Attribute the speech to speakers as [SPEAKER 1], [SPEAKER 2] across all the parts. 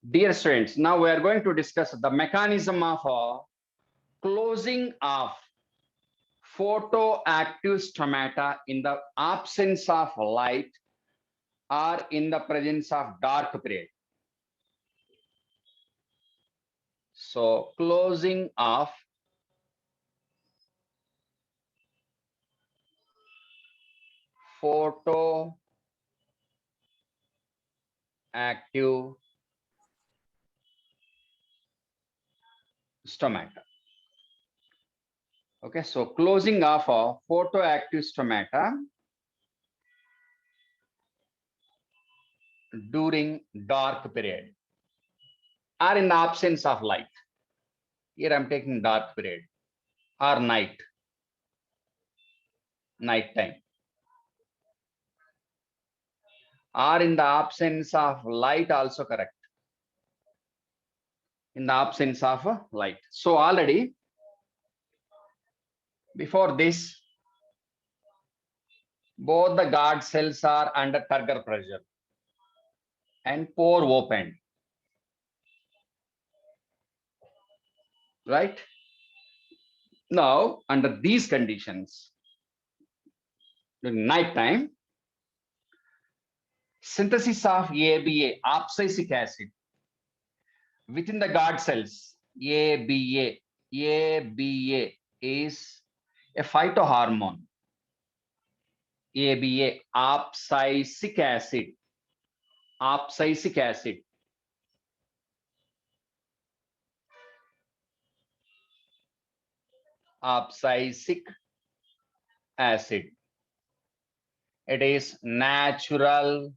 [SPEAKER 1] Dear students, now we are going to discuss the mechanism of closing of photoactive stomata in the absence of light or in the presence of dark period. So closing of photoactive stomata. Okay, so closing of a photoactive stomata during dark period or in the absence of light. Here I'm taking dark period or night time, or in the absence of light also correct. In the absence of light. So already before this, both the guard cells are under turgor pressure and pore opened. Right? Now, under these conditions, during night time, synthesis of ABA, abscisic acid, within the guard cells, ABA is a phytohormone. ABA, abscisic acid. Abscisic acid. Abscisic acid. It is natural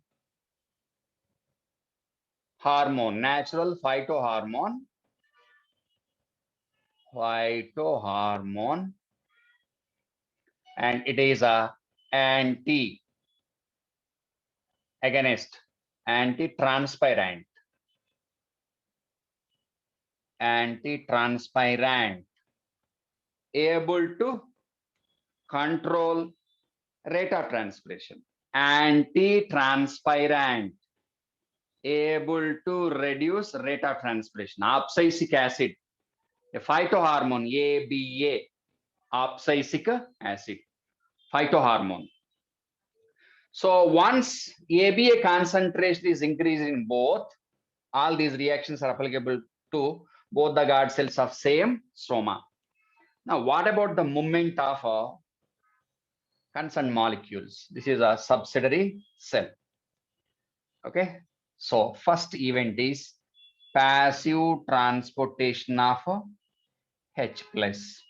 [SPEAKER 1] hormone, natural phytohormone, and it is a anti-transpirant, able to control rate of transpiration, anti-transpirant, able to reduce rate of transpiration. Abscisic acid, a phytohormone, ABA, abscisic acid, phytohormone. So once ABA concentration is increased in both, all these reactions are applicable to both the guard cells of same stroma. Now, what about the movement of concerned molecules? This is a subsidiary cell. Okay, so first event is passive transportation of H plus.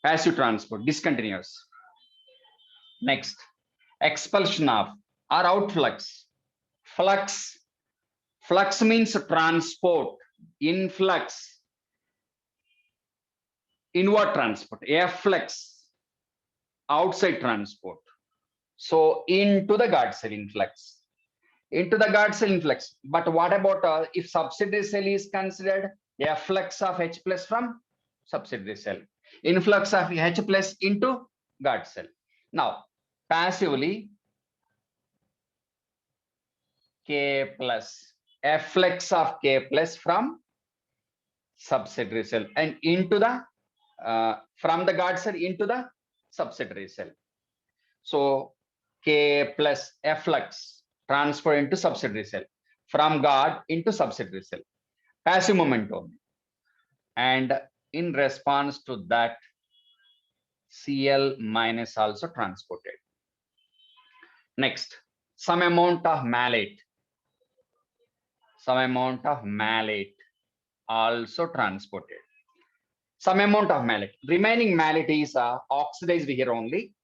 [SPEAKER 1] Passive transport, discontinuous. Next, expulsion of or outflux. Flux. Flux means transport. Influx. Inward transport. Efflux. Outside transport. So into the guard cell influx. Into the guard cell influx. But what about if subsidiary cell is considered? Efflux of H plus from subsidiary cell. Influx of H plus into guard cell. Now, passively, K plus, efflux of K plus from subsidiary cell and into the, from the guard cell into the subsidiary cell. So, K plus efflux transfer into subsidiary cell, from guard into subsidiary cell. Passive momentum. And in response to that, Cl minus also transported. Next, some amount of malate. Some amount of malate also transported. Some amount of malate. Remaining malate is oxidized here only.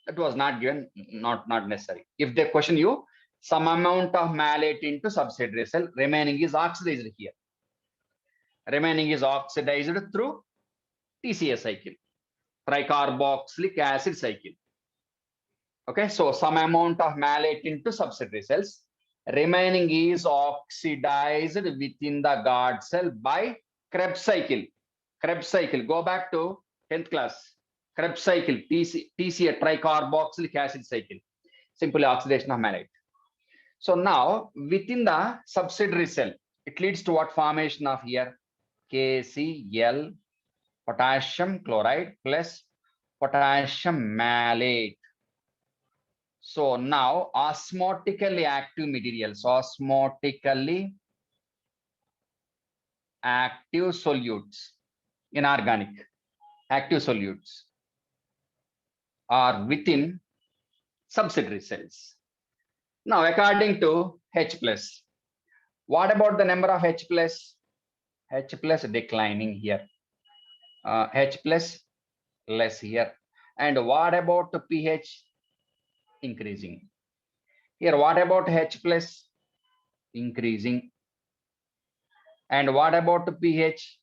[SPEAKER 1] That was not given, not necessary. If they question you, some amount of malate into subsidiary cell, remaining is oxidized here. Remaining is oxidized through TCA cycle, tricarboxylic acid cycle. Okay, so some amount of malate into subsidiary cells, remaining is oxidized within the guard cell by Krebs cycle. Krebs cycle, go back to 10th class. Krebs cycle, TCA, tricarboxylic acid cycle. Simply oxidation of malate. So now within the subsidiary cell, it leads to what formation of here? KCl, potassium chloride plus potassium malate. So now osmotically active materials, osmotically active solutes, inorganic active solutes are within subsidiary cells. Now, according to H plus, what about the number of H plus? H plus declining here, H plus less here. And what about the pH? Increasing. Here, what about H plus? Increasing. And what about the pH?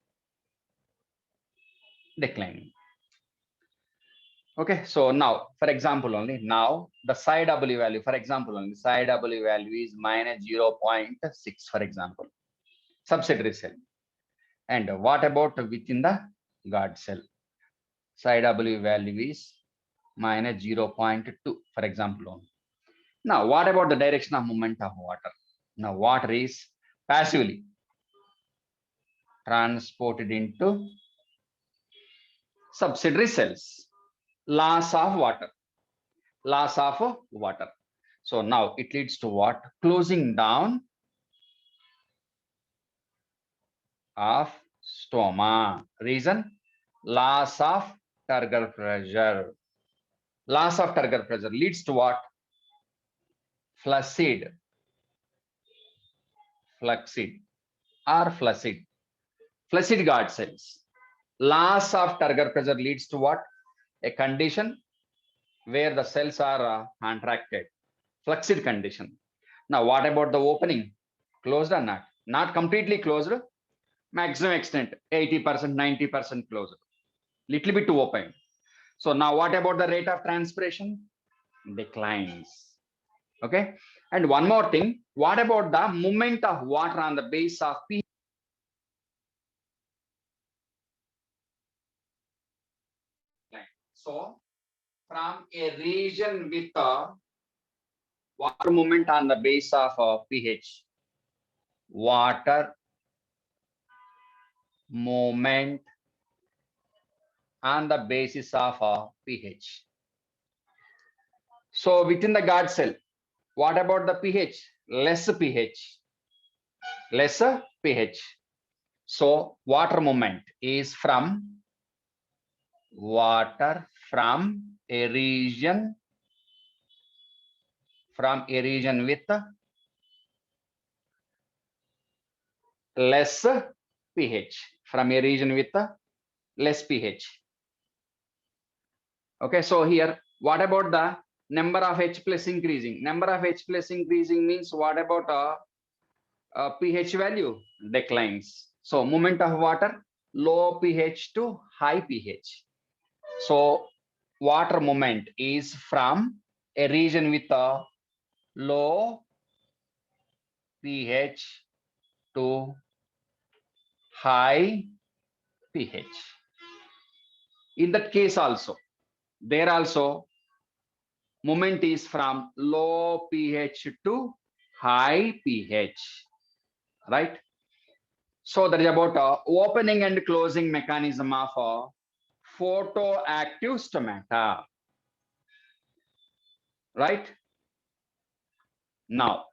[SPEAKER 1] Declining. Okay, so now, for example only, now the psi W value, for example only, psi W value is minus 0.6, for example, subsidiary cell. And what about within the guard cell? Psi W value is minus 0.2, for example only. Now, what about the direction of movement of water? Now, water is passively transported into subsidiary cells. Loss of water. Loss of water. So now it leads to what? Closing down of stoma. Reason? Loss of turgor pressure. Loss of turgor pressure leads to what? Flaccid. Flaccid or flaccid. Flaccid guard cells. Loss of turgor pressure leads to what? A condition where the cells are contracted. Flaccid condition. Now, what about the opening? Closed or not? Not completely closed. Maximum extent 80%, 90% closed. Little bit open. So now what about the rate of transpiration? Declines. Okay. And one more thing. What about the movement of water on the base of pH? So from a region with water movement on the base of pH, water movement on the basis of pH. So within the guard cell, what about the pH? Less pH. Lesser pH. So water movement is from water from a region with less pH, from a region with less pH. Okay, so here, what about the number of H plus increasing? Number of H plus increasing means what about pH value? Declines. So movement of water, low pH to high pH. So water movement is from a region with a low pH to high pH. In that case also, there also movement is from low pH to high pH, right? So that is about opening and closing mechanism of photoactive stomata, right? Now,